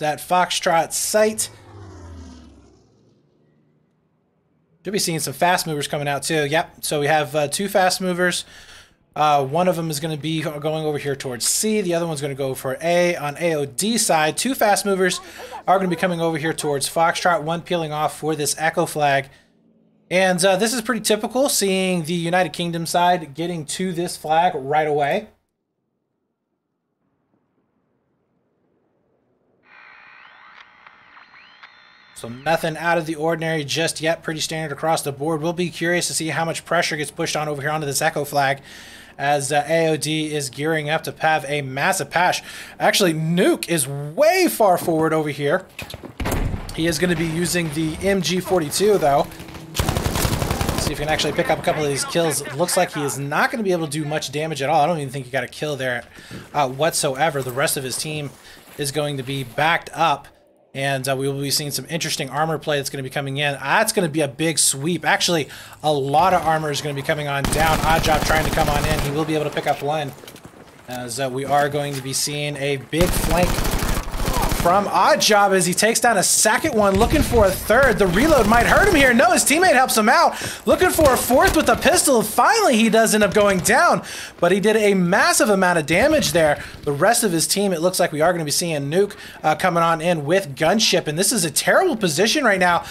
that Foxtrot site. Should be seeing some fast movers coming out too. Yep, so we have 2 fast movers. One of them is going to be going over here towards C. The other one's going to go for A. On AOD side, 2 fast movers are going to be coming over here towards Foxtrot. 1 peeling off for this Echo flag. And this is pretty typical, seeing the United Kingdom side getting to this flag right away. So nothing out of the ordinary just yet. Pretty standard across the board. We'll be curious to see how much pressure gets pushed on over here onto this Echo flag as AOD is gearing up to have a massive pash. Actually, Nuke is way far forward over here. He is going to be using the MG42 though. See if he can actually pick up a couple of these kills. It looks like he is not going to be able to do much damage at all. I don't even think he got a kill there whatsoever. The rest of his team is going to be backed up. And we will be seeing some interesting armor play that's going to be coming in. That's going to be a big sweep. Actually, a lot of armor is going to be coming on down. Oddjob trying to come on in. He will be able to pick up one. As we are going to be seeing a big flank from Oddjob as he takes down a second one, looking for a third. The reload might hurt him here. No, his teammate helps him out. Looking for a fourth with a pistol. Finally, he does end up going down, but he did a massive amount of damage there. The rest of his team, it looks like we are going to be seeing Nuke coming on in with Gunship, and this is a terrible position right now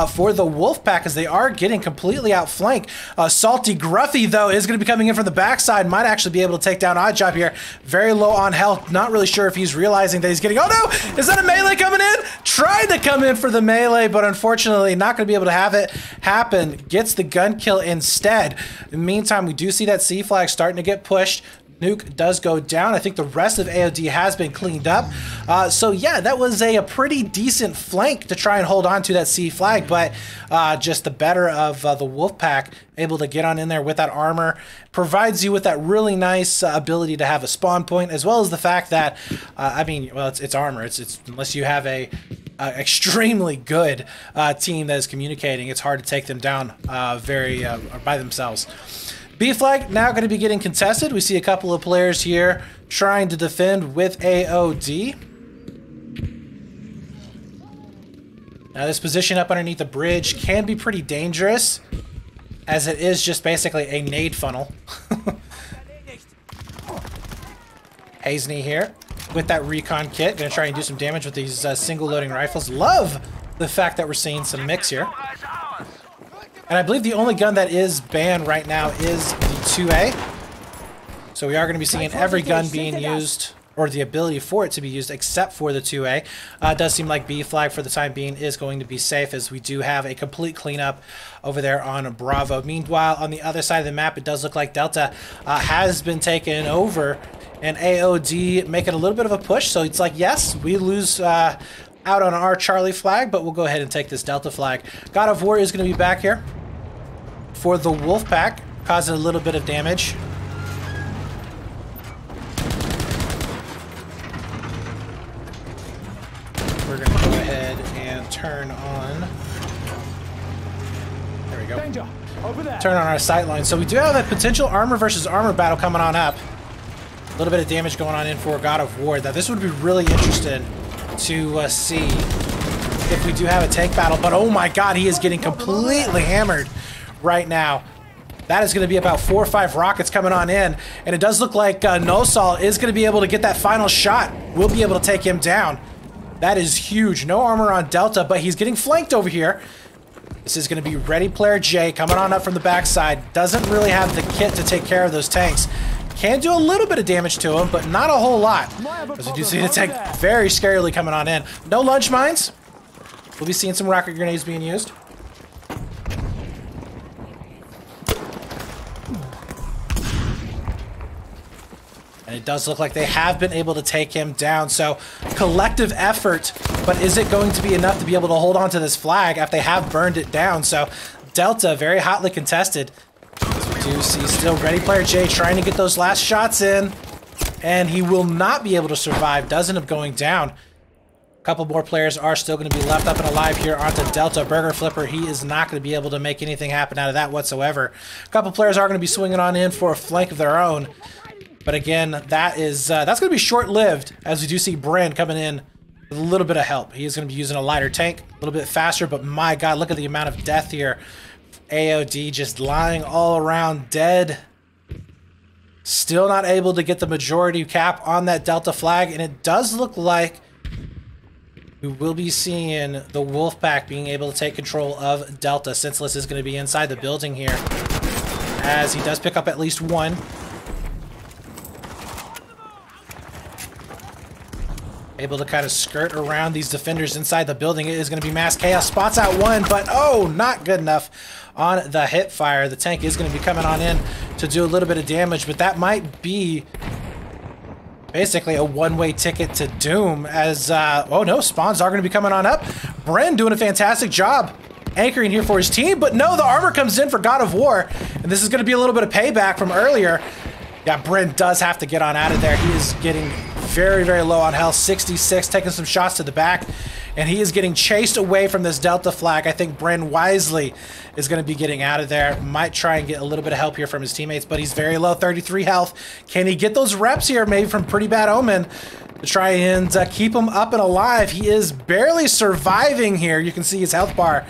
for the Wolfpack as they are getting completely outflanked. Salty Gruffy, though, is going to be coming in from the backside. Might actually be able to take down Oddjob here. Very low on health. Not really sure if he's realizing that he's getting... Oh, no! Is that a melee coming in? Tried to come in for the melee, but unfortunately not going to be able to have it happen. Gets the gun kill instead. In the meantime, we do see that C flag starting to get pushed. Nuke does go down. I think the rest of AOD has been cleaned up. So yeah, that was a pretty decent flank to try and hold on to that C flag, but just the better of the Wolfpack able to get on in there with that armor. Provides you with that really nice ability to have a spawn point, as well as the fact that, I mean, well, it's armor. It's unless you have a extremely good team that is communicating, it's hard to take them down by themselves. B flag now going to be getting contested. We see a couple of players here trying to defend with AOD. Now this position up underneath the bridge can be pretty dangerous, as it is just basically a nade funnel. Hazney here with that recon kit. Going to try and do some damage with these single loading rifles. Love the fact that we're seeing some mix here. And I believe the only gun that is banned right now is the 2A. So we are going to be seeing every gun being used, or the ability for it to be used, except for the 2A. It does seem like B flag for the time being is going to be safe, as we do have a complete cleanup over there on Bravo. Meanwhile, on the other side of the map, it does look like Delta has been taken over, and AOD making a little bit of a push. So it's like, yes, we lose out on our Charlie flag, but we'll go ahead and take this Delta flag. God of War is going to be back here for the Wolfpack, causing a little bit of damage. We're going to go ahead and turn on... There we go. Danger. Over there. Turn on our sight line. So we do have a potential armor versus armor battle coming on up. A little bit of damage going on in for God of War. Now this would be really interesting to see if we do have a tank battle. But oh my god, he is getting completely hammered right now. That is going to be about 4 or 5 rockets coming on in, and it does look like Nosal is going to be able to get that final shot. We'll be able to take him down. That is huge. No armor on Delta, but he's getting flanked over here. This is going to be Ready Player J coming on up from the backside. Doesn't really have the kit to take care of those tanks. Can do a little bit of damage to him, but not a whole lot. As we do see the tank very scarily coming on in. No lunge mines. We'll be seeing some rocket grenades being used. And it does look like they have been able to take him down. So collective effort, but is it going to be enough to be able to hold on to this flag after they have burned it down? So Delta very hotly contested. As we do see still Ready Player J trying to get those last shots in, and he will not be able to survive. Does end up going down. A couple more players are still going to be left up and alive here onto Delta. Burger Flipper, he is not going to be able to make anything happen out of that whatsoever. A couple players are going to be swinging on in for a flank of their own. But again, that's going to be short-lived, as we do see Brand coming in with a little bit of help. He is going to be using a lighter tank, a little bit faster, but my God, look at the amount of death here. AOD just lying all around dead. Still not able to get the majority cap on that Delta flag, and it does look like we will be seeing the Wolfpack being able to take control of Delta. Senseless is going to be inside the building here, as he does pick up at least one. Able to kind of skirt around these defenders inside the building. It is going to be mass chaos. Spots out one, but oh, not good enough on the hip fire. The tank is going to be coming on in to do a little bit of damage, but that might be basically a one-way ticket to doom, as oh no, spawns are going to be coming on up. Bren doing a fantastic job anchoring here for his team, but no, the armor comes in for God of War, and this is going to be a little bit of payback from earlier. Yeah, Bren does have to get on out of there. He is getting very, very low on health, 66, taking some shots to the back, and he is getting chased away from this Delta flag. I think Bren wisely is going to be getting out of there. Might try and get a little bit of help here from his teammates, but he's very low, 33 health. Can he get those reps here, maybe from Pretty Bad Omen, to try and keep him up and alive? He is barely surviving here. You can see his health bar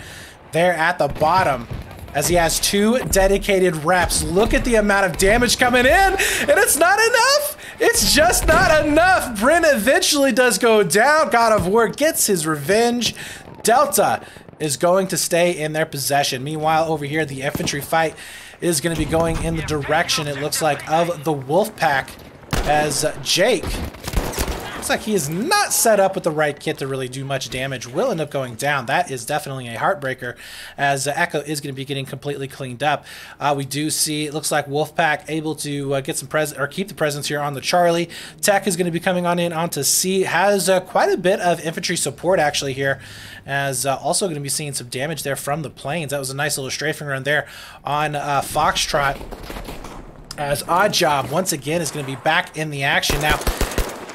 there at the bottom, as he has 2 dedicated reps. Look at the amount of damage coming in, and it's not enough. It's just not enough. Bryn eventually does go down. God of War gets his revenge. Delta is going to stay in their possession. Meanwhile, over here, the infantry fight is going to be going in the direction, it looks like, of the Wolfpack, as Jake, looks like he is not set up with the right kit to really do much damage, will end up going down. That is definitely a heartbreaker, as Echo is going to be getting completely cleaned up. We do see, it looks like Wolfpack able to get some presence, or keep the presence here on the Charlie. Tech is going to be coming on in onto C, has quite a bit of infantry support actually here, as also going to be seeing some damage there from the planes. That was a nice little strafing run there on Foxtrot, as Odd Job once again is going to be back in the action now.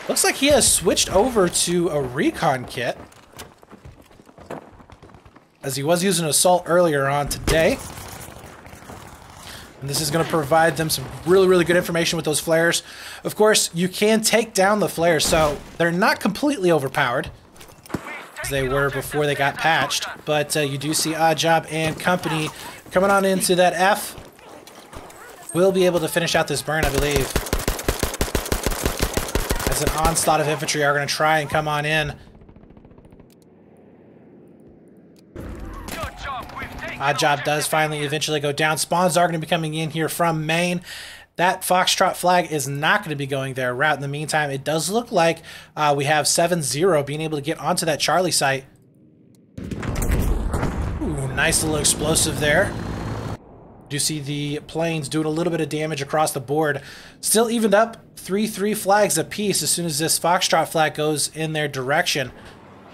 Looks like he has switched over to a recon kit, as he was using assault earlier on today. And this is going to provide them some really, really good information with those flares. Of course, you can take down the flares, so they're not completely overpowered, as they were before they got patched. But you do see Odd Job and company coming on into that F. Will be able to finish out this burn, I believe, as an onslaught of infantry are going to try and come on in. Odd Job does finally eventually go down. Spawns are going to be coming in here from main. That Foxtrot flag is not going to be going their route. In the meantime, it does look like we have 7-0 being able to get onto that Charlie site. Ooh, nice little explosive there. You see the planes doing a little bit of damage across the board. Still evened up, 3-3 flags apiece as soon as this Foxtrot flag goes in their direction.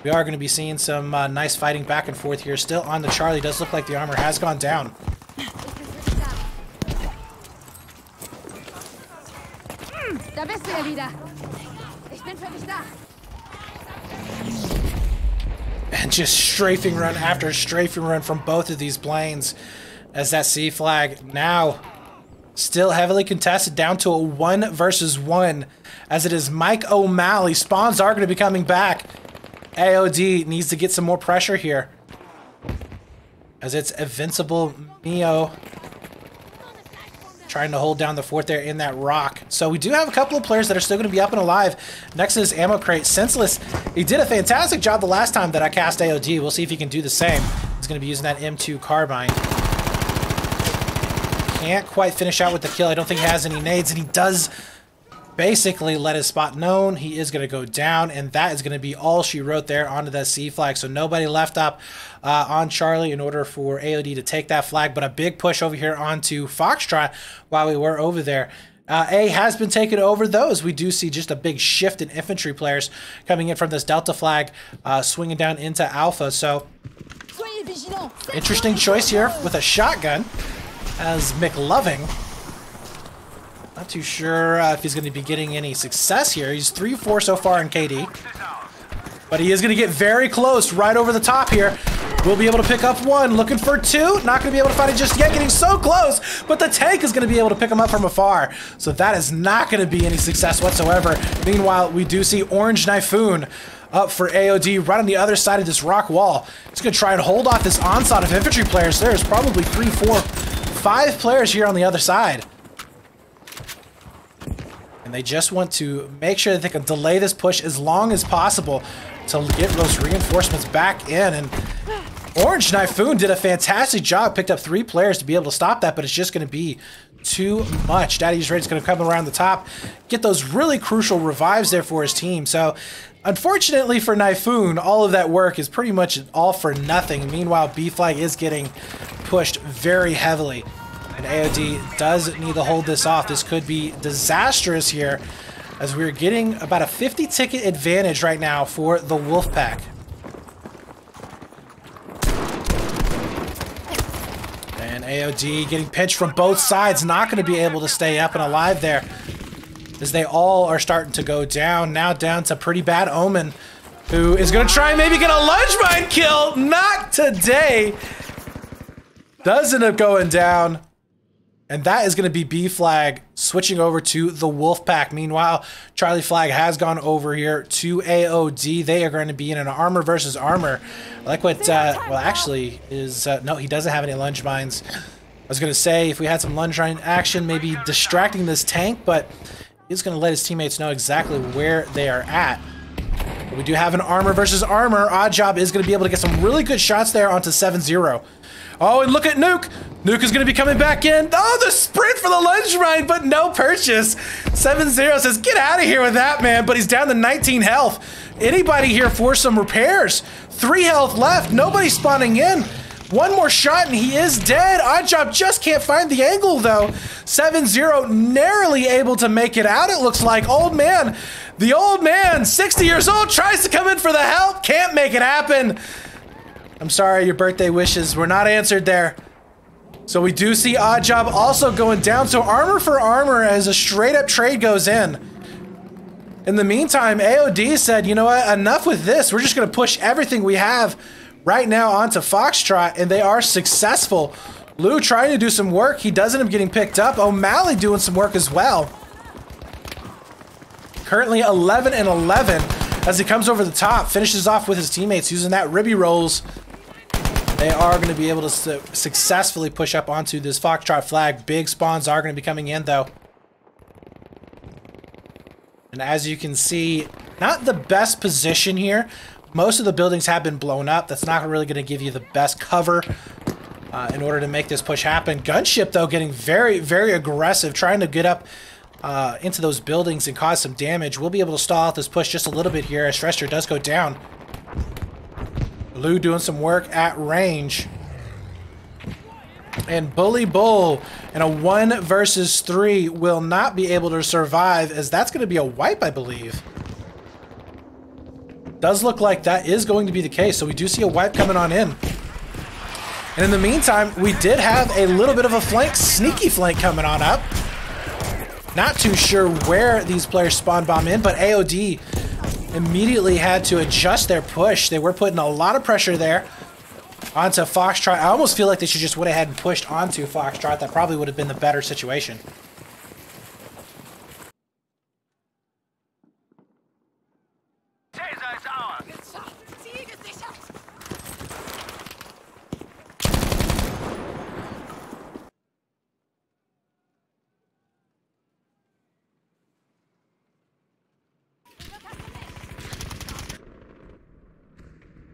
We are going to be seeing some nice fighting back and forth here. Still on the Charlie. Does look like the armor has gone down. And just strafing run after strafing run from both of these planes, as that C flag now still heavily contested, down to a 1 versus 1, as it is Mike O'Malley. Spawns are going to be coming back. AOD needs to get some more pressure here, as it's Invincible Mio trying to hold down the fort there in that rock. So we do have a couple of players that are still going to be up and alive. Next is Ammo Crate. Senseless, he did a fantastic job the last time that I cast AOD. We'll see if he can do the same. He's going to be using that M2 carbine. Can't quite finish out with the kill. I don't think he has any nades, and he does basically let his spot known. He is going to go down, and that is going to be all she wrote there onto that C flag. So nobody left up on Charlie in order for AOD to take that flag, but a big push over here onto Foxtrot while we were over there. A has been taken over, though, as we do see just a big shift in infantry players coming in from this Delta flag, swinging down into Alpha. So interesting choice here with a shotgun, as McLoving. Not too sure if he's going to be getting any success here. He's 3-4 so far in KD. But he is going to get very close right over the top here. We'll be able to pick up 1. Looking for 2. Not going to be able to find it just yet. Getting so close. But the tank is going to be able to pick him up from afar. So that is not going to be any success whatsoever. Meanwhile, we do see Orange Knifeoon up for AOD right on the other side of this rock wall. He's going to try and hold off this onslaught of infantry players. There's probably 3, 4, 5 players here on the other side. And they just want to make sure that they can delay this push as long as possible to get those reinforcements back in. And Orange Typhoon did a fantastic job, picked up 3 players to be able to stop that, but it's just going to be too much. Daddy's Raid's going to come around the top, get those really crucial revives there for his team. So unfortunately for Typhoon, all of that work is pretty much all for nothing. Meanwhile, B Flag is getting pushed very heavily, and AOD does need to hold this off. This could be disastrous here, as we're getting about a 50 ticket advantage right now for the Wolfpack. And AOD getting pinched from both sides, not going to be able to stay up and alive there, as they all are starting to go down. Now down to Pretty Bad Omen, who is going to try and maybe get a lunge mine kill. Not today. Does end up going down. And that is going to be B Flag switching over to the Wolfpack. Meanwhile, Charlie Flag has gone over here to AOD. They are going to be in an armor versus armor. I like what, well, actually, is, no, he doesn't have any lunge mines. I was going to say, if we had some lunge mine action, maybe distracting this tank, but he's going to let his teammates know exactly where they are at. But we do have an armor versus armor. Oddjob is going to be able to get some really good shots there onto 7-0. Oh, and look at Nuke. Nuke is going to be coming back in. Oh, the sprint for the lunge mine, but no purchase. 7-0 says, get out of here with that, man. But he's down to 19 health. Anybody here for some repairs? 3 health left. Nobody spawning in. One more shot and he is dead. Oddjob just can't find the angle, though. 7-0 narrowly able to make it out, it looks like. Old man, the old man, 60 years old, tries to come in for the help. Can't make it happen. I'm sorry, your birthday wishes were not answered there. So we do see Oddjob also going down. So armor for armor as a straight up trade goes in. In the meantime, AOD said, you know what, enough with this. We're just going to push everything we have right now onto Foxtrot, and they are successful. Lou trying to do some work. He does end up getting picked up. O'Malley doing some work as well. Currently 11 and 11 as he comes over the top, finishes off with his teammates using that ribby rolls. They are going to be able to successfully push up onto this Foxtrot flag. Big spawns are going to be coming in, though. And as you can see, not the best position here. Most of the buildings have been blown up. That's not really going to give you the best cover in order to make this push happen. Gunship, though, getting very, very aggressive, trying to get up into those buildings and cause some damage. We'll be able to stall out this push just a little bit here as Shrester does go down. Lou doing some work at range. And Bully Bull in a 1 versus 3 will not be able to survive, as that's going to be a wipe, I believe. Does look like that is going to be the case, so we do see a wipe coming on in. And in the meantime, we did have a little bit of a flank, sneaky flank coming on up. Not too sure where these players spawn bomb in, but AOD immediately had to adjust their push. They were putting a lot of pressure there onto Foxtrot. I almost feel like they should just went ahead and pushed onto Foxtrot. That probably would have been the better situation.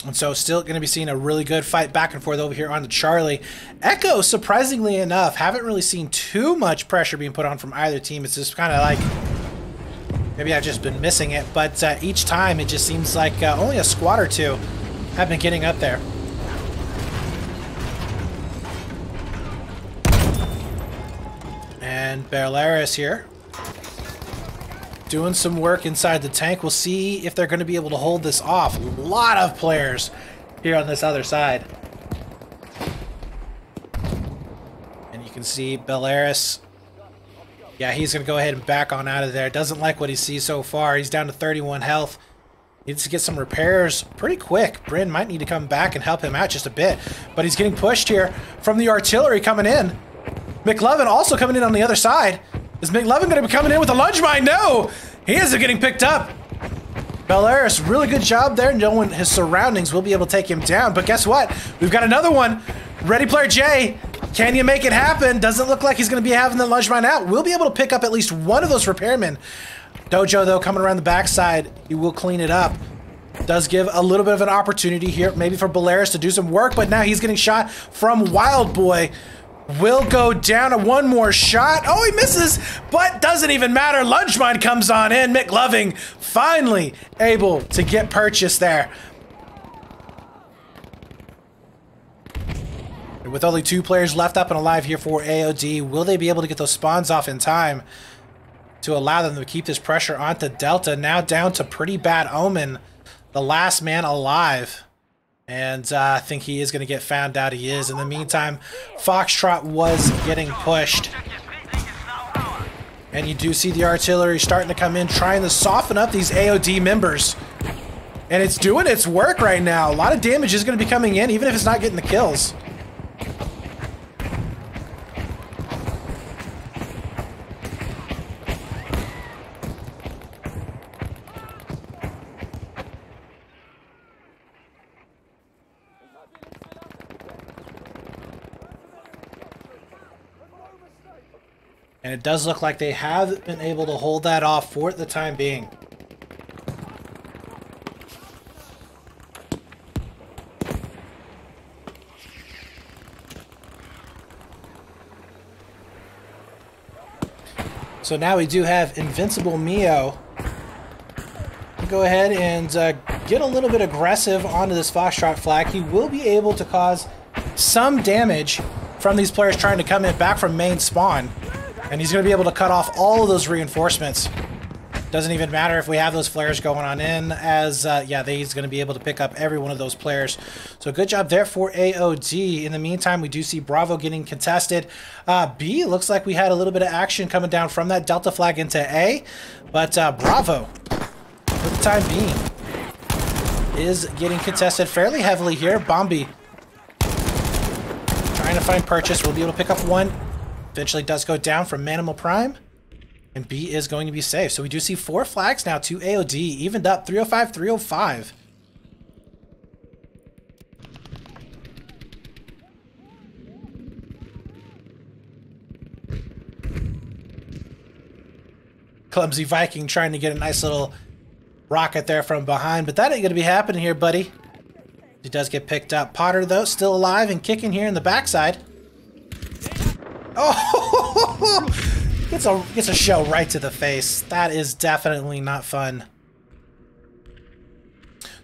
And so still going to be seeing a really good fight back and forth over here on the Charlie. Echo, surprisingly enough, haven't really seen too much pressure being put on from either team. It's just kind of like, maybe I've just been missing it, but each time it just seems like only a squad or two have been getting up there. And Bellaris here, doing some work inside the tank. We'll see if they're going to be able to hold this off. A lot of players here on this other side. And you can see Bellaris. Yeah, he's going to go ahead and back on out of there. Doesn't like what he sees so far. He's down to 31 health. Needs to get some repairs pretty quick. Bryn might need to come back and help him out just a bit. But he's getting pushed here from the artillery coming in. McLovin also coming in on the other side. Is McLovin going to be coming in with a lunge mine? No! He isn't getting picked up. Belarus, really good job there, knowing his surroundings will be able to take him down. But guess what? We've got another one. Ready Player J, can you make it happen? Doesn't look like he's going to be having the lunge mine out. We'll be able to pick up at least one of those repairmen. Dojo, though, coming around the backside, he will clean it up. Does give a little bit of an opportunity here, maybe for Belarus to do some work, but now he's getting shot from Wild Boy. Will go down to one more shot. Oh, he misses, but doesn't even matter. Lunge mine comes on in. Mick Loving finally able to get purchased there. And with only 2 players left up and alive here for AOD, will they be able to get those spawns off in time to allow them to keep this pressure onto Delta? Now down to Pretty Bad Omen, the last man alive. And I think he is going to get found out. He is. In the meantime, Foxtrot was getting pushed. And you do see the artillery starting to come in, trying to soften up these AOD members. And it's doing its work right now. A lot of damage is going to be coming in, even if it's not getting the kills. And it does look like they have been able to hold that off for the time being. So now we do have Invincible Mio. Go ahead and get a little bit aggressive onto this Foxtrot flag. He will be able to cause some damage from these players trying to come in back from main spawn. And he's going to be able to cut off all of those reinforcements. Doesn't even matter if we have those flares going on in, as, yeah, he's going to be able to pick up every one of those players. So good job there for AOD. In the meantime, we do see Bravo getting contested. B, looks like we had a little bit of action coming down from that Delta flag into A. But Bravo, for the time being, is getting contested fairly heavily here. Bombi trying to find purchase. We'll be able to pick up one. Eventually does go down from Manimal Prime, and B is going to be safe. So we do see 4 flags now to AOD, evened up 305, 305. Clumsy Viking trying to get a nice little rocket there from behind, but that ain't going to be happening here, buddy. He does get picked up. Potter, though, still alive and kicking here in the backside. Oh, gets a shell right to the face. That is definitely not fun.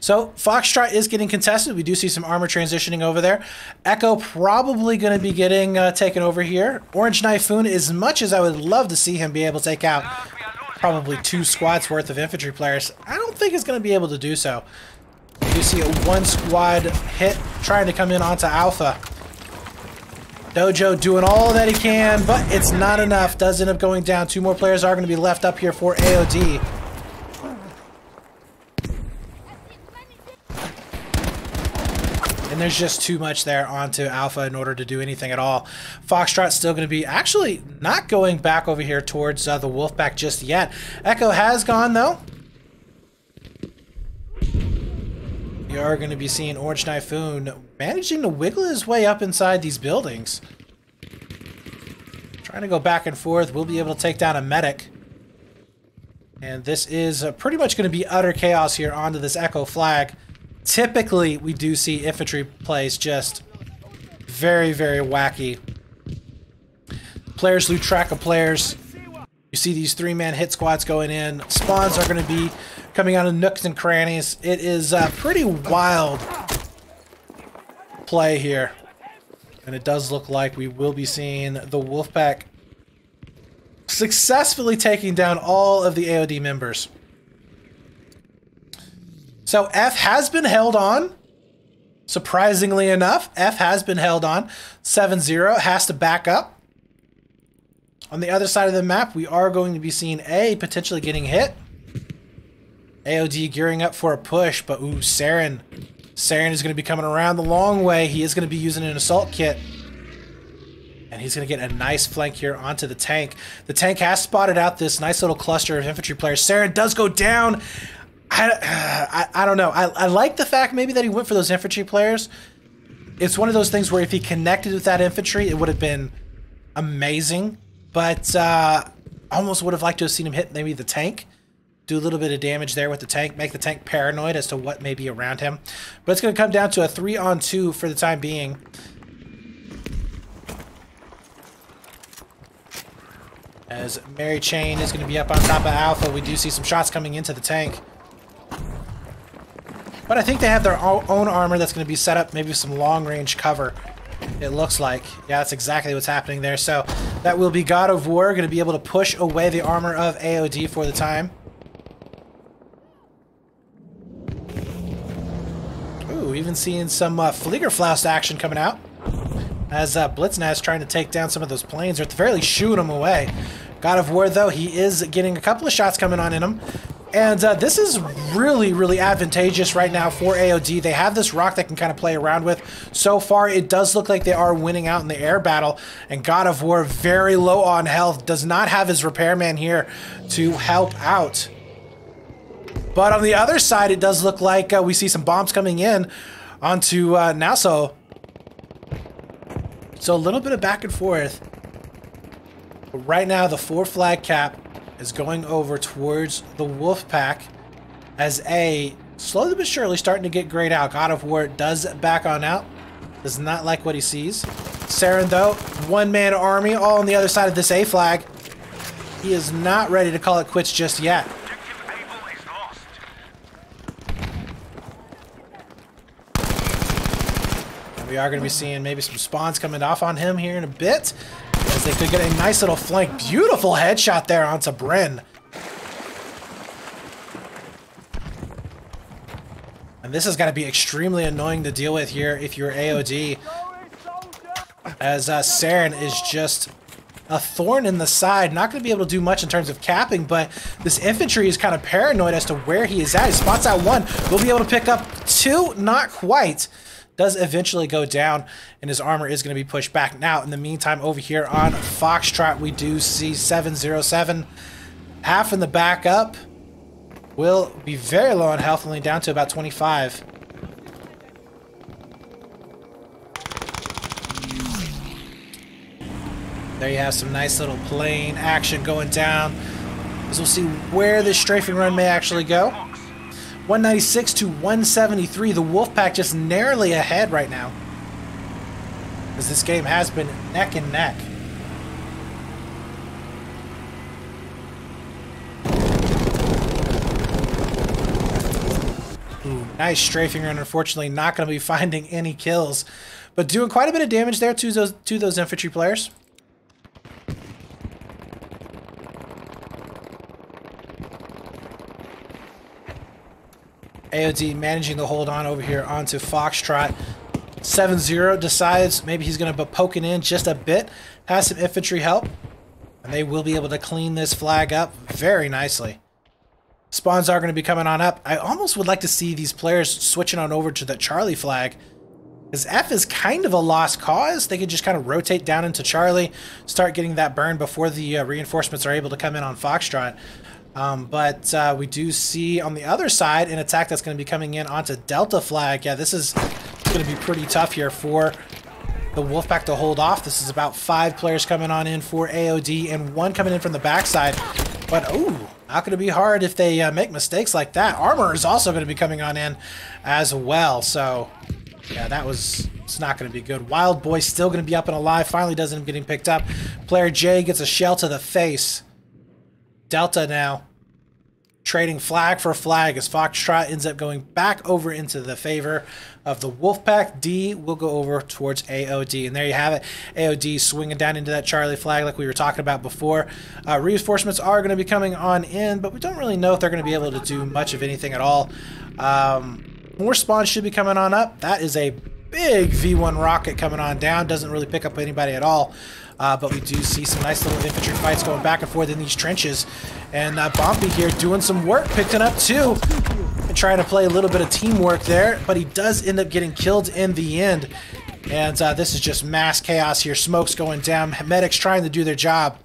So Foxtrot is getting contested. We do see some armor transitioning over there. Echo probably going to be getting taken over here. Orange Knifefoon, as much as I would love to see him be able to take out probably 2 squads worth of infantry players, I don't think he's going to be able to do so. You see a 1 squad hit trying to come in onto Alpha. Dojo doing all that he can, but it's not enough. Does end up going down. 2 more players are going to be left up here for AOD. And there's just too much there onto Alpha in order to do anything at all. Foxtrot's still going to be actually not going back over here towards the Wolfpack just yet. Echo has gone, though. You are going to be seeing Orange Knifefoon managing to wiggle his way up inside these buildings. Trying to go back and forth. We'll be able to take down a medic. And this is pretty much going to be utter chaos here onto this Echo flag. Typically, we do see infantry plays just very, very wacky. Players lose track of players. You see these 3-man hit squads going in. Spawns are going to be coming out of nooks and crannies. It is a pretty wild play here. And it does look like we will be seeing the Wolfpack successfully taking down all of the AOD members. So F has been held on. Surprisingly enough, F has been held on. 7-0 has to back up. On the other side of the map, we are going to be seeing A potentially getting hit. AOD gearing up for a push, but ooh, Saren. Saren is going to be coming around the long way. He is going to be using an assault kit. And he's going to get a nice flank here onto the tank. The tank has spotted out this nice little cluster of infantry players. Saren does go down. I don't know. I like the fact maybe that he went for those infantry players. It's one of those things where if he connected with that infantry, it would have been amazing. But almost would have liked to have seen him hit maybe the tank. Do a little bit of damage there with the tank. Make the tank paranoid as to what may be around him. But it's going to come down to a 3-on-2 for the time being. As Mary Chain is going to be up on top of Alpha. We do see some shots coming into the tank. But I think they have their own armor that's going to be set up, maybe some long-range cover, it looks like. Yeah, that's exactly what's happening there. So that will be God of War going to be able to push away the armor of AOD for the time. Ooh, even seeing some Fliegerfaust action coming out. As Blitznaz trying to take down some of those planes, or at the very least shoot them away. God of War, though, he is getting a couple of shots coming on in him. And this is really, really advantageous right now for AOD. They have this rock they can kind of play around with. So far, it does look like they are winning out in the air battle. And God of War, very low on health, does not have his repairman here to help out. But on the other side, it does look like we see some bombs coming in onto Nassau. So a little bit of back and forth. But right now, the 4-flag cap is going over towards the Wolf Pack as A, slowly but surely, starting to get grayed out. God of War does back on out. Does not like what he sees. Saren, though, one-man army all on the other side of this A flag. He is not ready to call it quits just yet. And we are going to be seeing maybe some spawns coming off on him here in a bit, as they could get a nice little flank. Beautiful headshot there onto Bryn. And this is going to be extremely annoying to deal with here if you're AOD. As Saren is just a thorn in the side. Not going to be able to do much in terms of capping, but this infantry is kind of paranoid as to where he is at. He spots out one. Will be able to pick up two. Not quite. Does eventually go down, and his armor is going to be pushed back. Now, in the meantime, over here on Foxtrot, we do see 707 half in the back up. Will be very low on health, only down to about 25. There you have some nice little plane action going down, as we'll see where this strafing run may actually go. 196 to 173. The Wolfpack just narrowly ahead right now, as this game has been neck and neck. Ooh, nice strafing run. Unfortunately, not going to be finding any kills, but doing quite a bit of damage there to those infantry players. AOD managing to hold on over here onto Foxtrot. 7-0 decides maybe he's going to be poking in just a bit. Has some infantry help, and they will be able to clean this flag up very nicely. Spawns are going to be coming on up. I almost would like to see these players switching on over to the Charlie flag, because F is kind of a lost cause. They could just kind of rotate down into Charlie, start getting that burn before the reinforcements are able to come in on Foxtrot. But we do see on the other side an attack that's going to be coming in onto Delta flag. Yeah, this is going to be pretty tough here for the Wolfpack to hold off. This is about 5 players coming on in for AOD and 1 coming in from the backside. But, ooh, not going to be hard if they make mistakes like that. Armor is also going to be coming on in as well. So, yeah, it's not going to be good. Wild Boy still going to be up and alive. Finally does end up getting picked up. Player J gets a shell to the face. Delta now trading flag for flag as Foxtrot ends up going back over into the favor of the Wolfpack. D will go over towards AOD, and there you have it. AOD swinging down into that Charlie flag like we were talking about before. Reinforcements are going to be coming on in, but we don't really know if they're going to be able to do much of anything at all. More spawns should be coming on up. That is a big V1 rocket coming on down. Doesn't really pick up anybody at all. But we do see some nice little infantry fights going back and forth in these trenches. And Bompy here doing some work, picking up 2. And trying to play a little bit of teamwork there. But he does end up getting killed in the end. And this is just mass chaos here. Smoke's going down. Medics trying to do their job.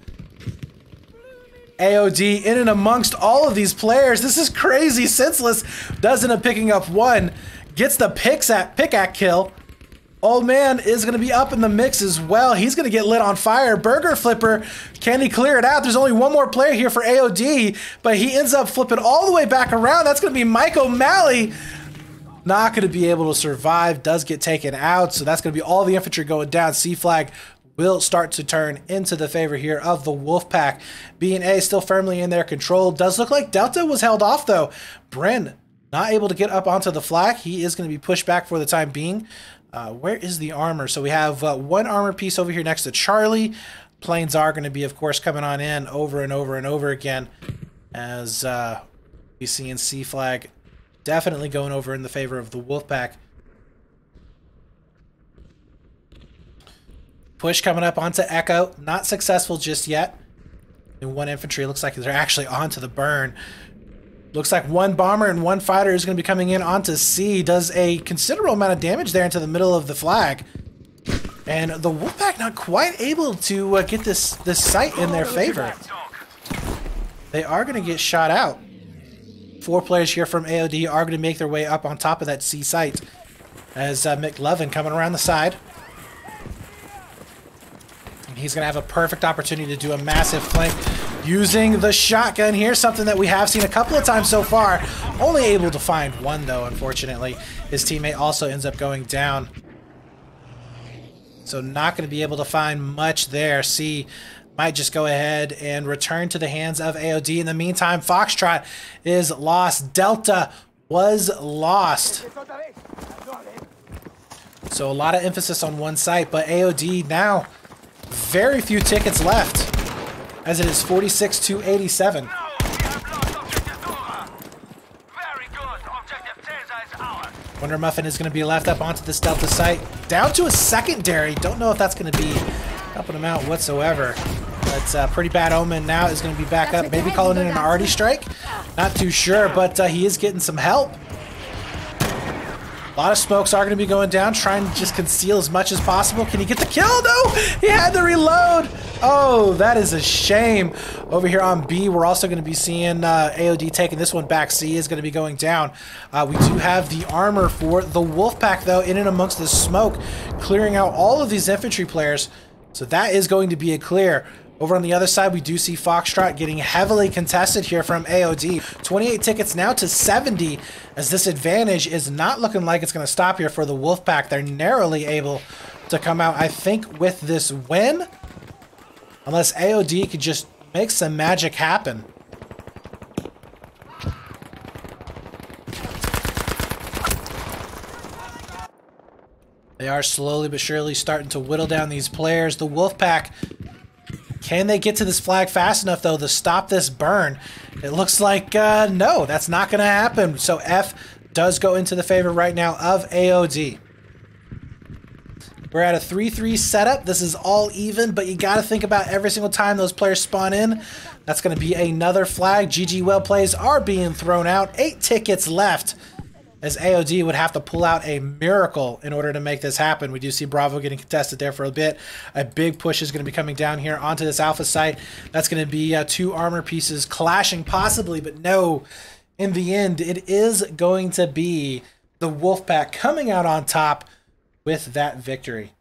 AOD in and amongst all of these players. This is crazy. Senseless does end up picking up one. Gets the pickaxe kill. Old man is going to be up in the mix as well. He's going to get lit on fire. Burger Flipper, can he clear it out? There's only one more player here for AOD, but he ends up flipping all the way back around. That's going to be Mike O'Malley. Not going to be able to survive. Does get taken out, so that's going to be all the infantry going down. C flag will start to turn into the favor here of the Wolfpack. B&A still firmly in their control. Does look like Delta was held off, though. Bren not able to get up onto the flag. He is going to be pushed back for the time being. Where is the armor? So we have one armor piece over here next to Charlie. Planes are going to be, of course, coming on in over and over and over again, as we see in C flag definitely going over in the favor of the Wolfpack. Push coming up onto Echo. Not successful just yet. And one infantry looks like they're actually onto the burn. Looks like one bomber and one fighter is going to be coming in onto C. Does a considerable amount of damage there into the middle of the flag. And the Wolfpack not quite able to get this site in their favor. They are going to get shot out. 4 players here from AOD are going to make their way up on top of that C site. As McLovin coming around the side. And he's going to have a perfect opportunity to do a massive flank. Using the shotgun here, something that we have seen a couple of times so far. Only able to find one, though, unfortunately. His teammate also ends up going down. So not going to be able to find much there. C might just go ahead and return to the hands of AOD. In the meantime, Foxtrot is lost. Delta was lost. So a lot of emphasis on one site, but AOD now very few tickets left, as it is 46 to 87. Wonder Muffin is going to be left up onto this Delta site. Down to a secondary. Don't know if that's going to be helping him out whatsoever. That's a pretty bad omen. Now is going to be back up. Maybe calling in an arty strike. Not too sure, but he is getting some help. A lot of smokes are going to be going down, trying to just conceal as much as possible. Can he get the kill? No! He had to reload! Oh, that is a shame. Over here on B, we're also going to be seeing AOD taking this one back. C is going to be going down. We do have the armor for the Wolfpack, though, in and amongst the smoke, clearing out all of these infantry players. So that is going to be a clear. Over on the other side, we do see Foxtrot getting heavily contested here from AOD. 28 tickets now to 70, as this advantage is not looking like it's going to stop here for the Wolfpack. They're narrowly able to come out, I think, with this win. Unless AOD could just make some magic happen. They are slowly but surely starting to whittle down these players. The Wolfpack, can they get to this flag fast enough, though, to stop this burn? It looks like, no, that's not going to happen. So F does go into the favor right now of AOD. We're at a 3-3 setup. This is all even, but you got to think about every single time those players spawn in. That's going to be another flag. GG well plays are being thrown out. 8 tickets left, as AOD would have to pull out a miracle in order to make this happen. We do see Bravo getting contested there for a bit. A big push is going to be coming down here onto this Alpha site. That's going to be 2 armor pieces clashing possibly, but no. In the end, it is going to be the Wolfpack coming out on top with that victory.